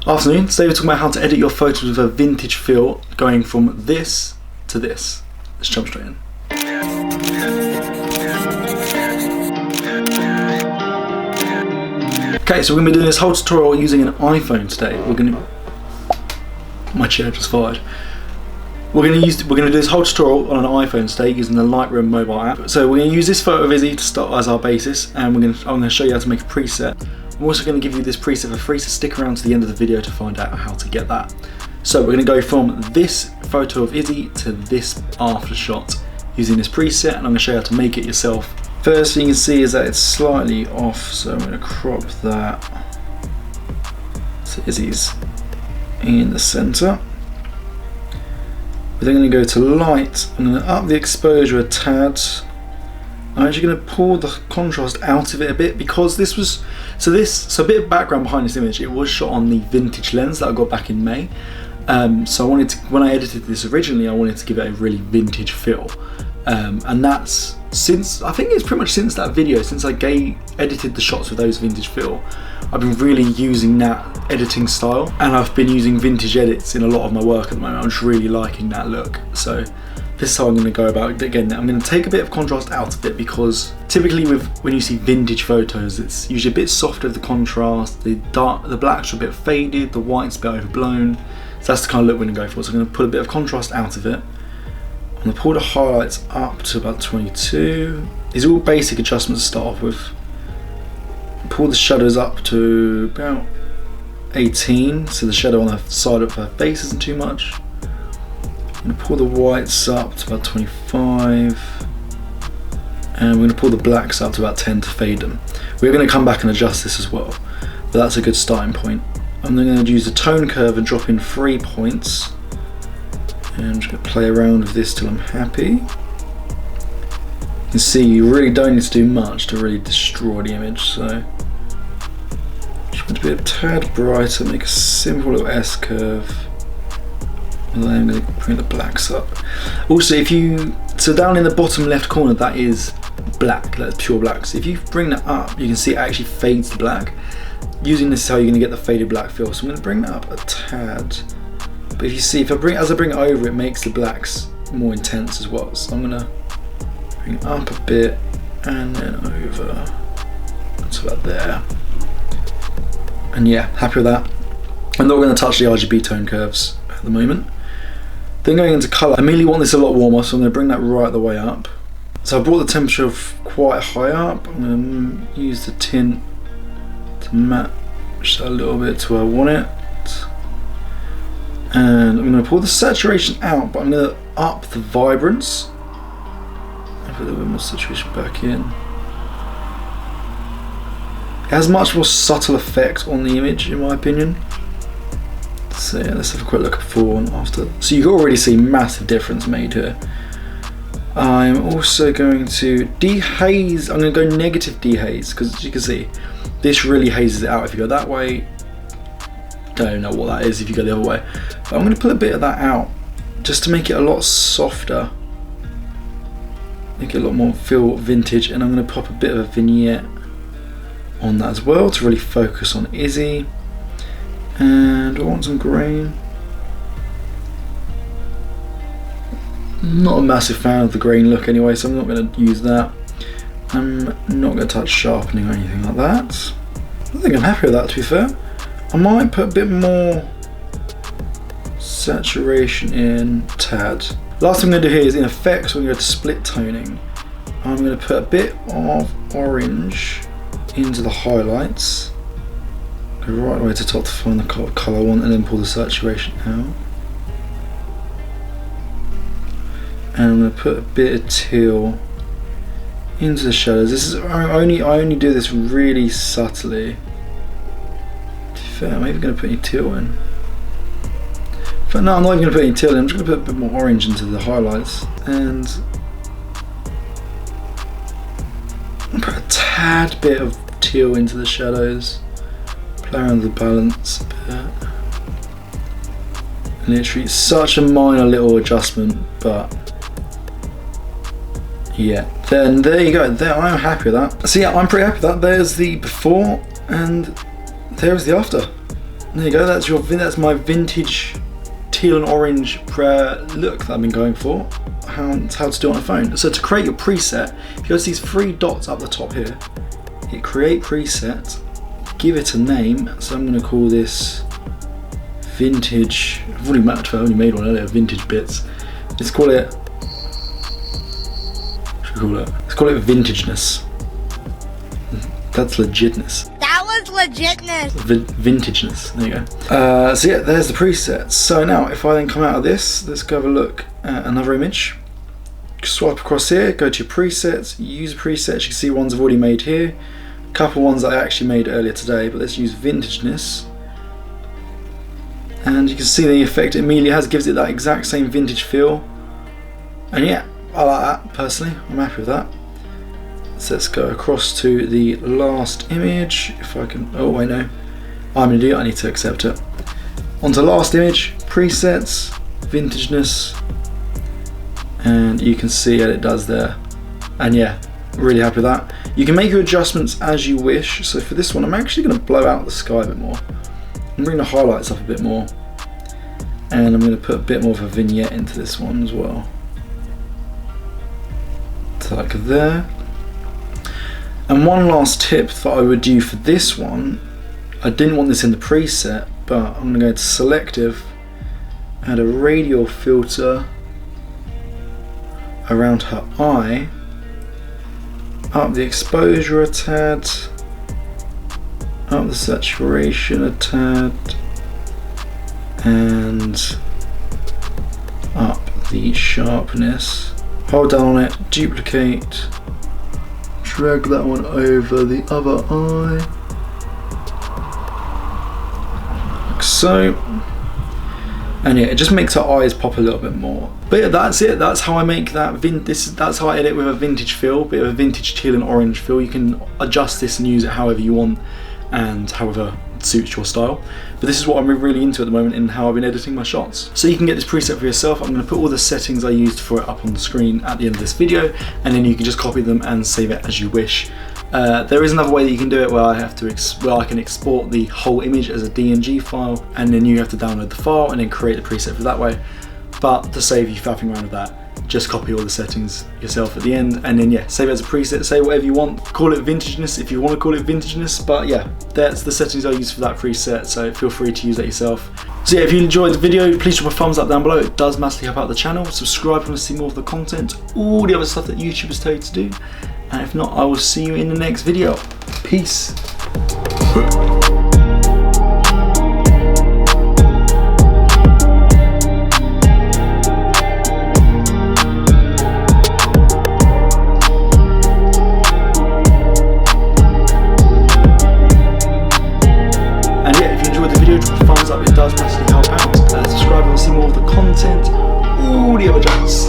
Afternoon. Today we're talking about how to edit your photos with a vintage feel, going from this to this. Let's jump straight in. Okay, so we're going to be doing this whole tutorial using an iPhone today. My chair just fired. We're going to do this whole tutorial on an iPhone today using the Lightroom mobile app. So we're going to use this photo of Izzy to start as our basis, and I'm going to show you how to make a preset. I'm also going to give you this preset for free, so stick around to the end of the video to find out how to get that. So we're going to go from this photo of Izzy to this after shot using this preset, and I'm going to show you how to make it yourself. First thing you can see is that it's slightly off, so I'm going to crop that so Izzy's in the center. We're then going to go to light. I'm going to up the exposure a tad. I'm actually going to pull the contrast out of it a bit because this was so a bit of background behind this image. It was shot on the vintage lens that I got back in May. So I wanted to, when I edited this originally, I wanted to give it a really vintage feel, and that's I think it's pretty much since that video, since I edited the shots with those vintage feel, I've been really using that editing style, and I've been using vintage edits in a lot of my work at the moment. I'm just really liking that look. So this is how I'm going to go about it. Again, I'm going to take a bit of contrast out of it because typically when you see vintage photos, it's usually a bit softer the contrast, the blacks are a bit faded, the white's a bit overblown. So that's the kind of look we're going to go for. So I'm going to put a bit of contrast out of it. I'm going to pull the highlights up to about 22. These are all basic adjustments to start off with. Pull the shadows up to about 18, so the shadow on the side of her face isn't too much. I'm going to pull the whites up to about 25, and we're going to pull the blacks up to about 10 to fade them. We're going to come back and adjust this as well, but that's a good starting point. I'm then going to use the tone curve and drop in 3 points, and I'm just going to play around with this till I'm happy. You can see you really don't need to do much to really destroy the image, so just want to be a tad brighter, make a simple little S curve. And then I'm going to bring the blacks up. Also, so down in the bottom left corner, that is black, that's pure black. So if you bring that up, you can see it actually fades to black. Using this is how you're going to get the faded black feel. So I'm going to bring that up a tad. But if you see, as I bring it over, it makes the blacks more intense as well. So I'm going to bring it up a bit and then over to about there. And yeah, happy with that. I'm not going to touch the RGB tone curves at the moment. Then going into colour, I immediately want this a lot warmer, so I'm going to bring that right the way up. So I brought the temperature quite high up. I'm going to use the tint to match that a little bit to where I want it. And I'm going to pull the saturation out, but I'm going to up the vibrance. Put a little bit more saturation back in. It has much more subtle effect on the image, in my opinion. So yeah, let's have a quick look before and after. So you can already see massive difference made here. I'm also going to dehaze. I'm going to go negative dehaze because, as you can see, this really hazes it out. If you go that way, don't know what that is if you go the other way. But I'm going to put a bit of that out just to make it a lot softer, make it a lot more feel vintage. And I'm going to pop a bit of a vignette on that as well to really focus on Izzy. And I want some grain. Not a massive fan of the grain look anyway, so I'm not going to use that. I'm not going to touch sharpening or anything like that. I think I'm happy with that, to be fair. I might put a bit more saturation in, tad. Last thing I'm going to do here is in effects, we're going to go to split toning. I'm going to put a bit of orange into the highlights. Go right away to top to find the colour I want, and then pull the saturation out. And I'm going to put a bit of teal into the shadows. This is I only do this really subtly. To be fair, I'm even going to put any teal in. But no, I'm not even going to put any teal in. I'm just going to put a bit more orange into the highlights, and put a tad bit of teal into the shadows. Play around the balance a bit. Literally such a minor little adjustment, but yeah, then there you go. There, I'm happy with that. So yeah, I'm pretty happy with that. There's the before and there's the after. There you go, that's my vintage teal and orange look that I've been going for. How to do it on a phone. So to create your preset, if you go to these three dots up the top here, hit create preset, give it a name. So I'm going to call this vintage. I've already made one earlier, vintage bits. Let's call it. Let's call it vintageness. That's legitness. That was legitness. Vintageness. There you go. So yeah, there's the presets. So now, if I then come out of this, let's go have a look at another image. Swipe across here, go to your presets, use presets. You can see ones I've already made here. A couple ones that I actually made earlier today, but let's use vintageness. And you can see the effect it immediately gives it that exact same vintage feel. And yeah, I like that personally. I'm happy with that. So let's go across to the last image. If I can, oh I know, I'm gonna do it, I need to accept it. On to last image, presets, vintageness, and you can see what it does there. And yeah, really happy with that. You can make your adjustments as you wish. So for this one, I'm actually gonna blow out the sky a bit more and bring the highlights up a bit more. And I'm gonna put a bit more of a vignette into this one as well. So like there. And one last tip that I would do for this one, I didn't want this in the preset, but I'm going to go to selective, add a radial filter around her eye, up the exposure a tad, up the saturation a tad, and up the sharpness. Hold down on it, duplicate, drag that one over the other eye, like so. And yeah, it just makes her eyes pop a little bit more. But yeah, that's it. That's how I make that that's how I edit with a vintage feel, bit of a vintage teal and orange feel. You can adjust this and use it however you want and however suits your style. But this is what I'm really into at the moment in how I've been editing my shots. So you can get this preset for yourself. I'm going to put all the settings I used for it up on the screen at the end of this video, and then you can just copy them and save it as you wish. There is another way that you can do it where I can export the whole image as a DNG file, and then you have to download the file and then create the preset for that way. But to save you faffing around with that, just copy all the settings yourself at the end, and then yeah, save it as a preset, say whatever you want, call it vintageness if you want to call it vintageness, but yeah, that's the settings I use for that preset, so feel free to use that yourself. So yeah, if you enjoyed the video, please drop a thumbs up down below, it does massively help out the channel. Subscribe if you want to see more of the content, all the other stuff that YouTubers tell you to do, and if not, I will see you in the next video. Peace. It does massively help out. Subscribe and see more of the content, all the other jazz.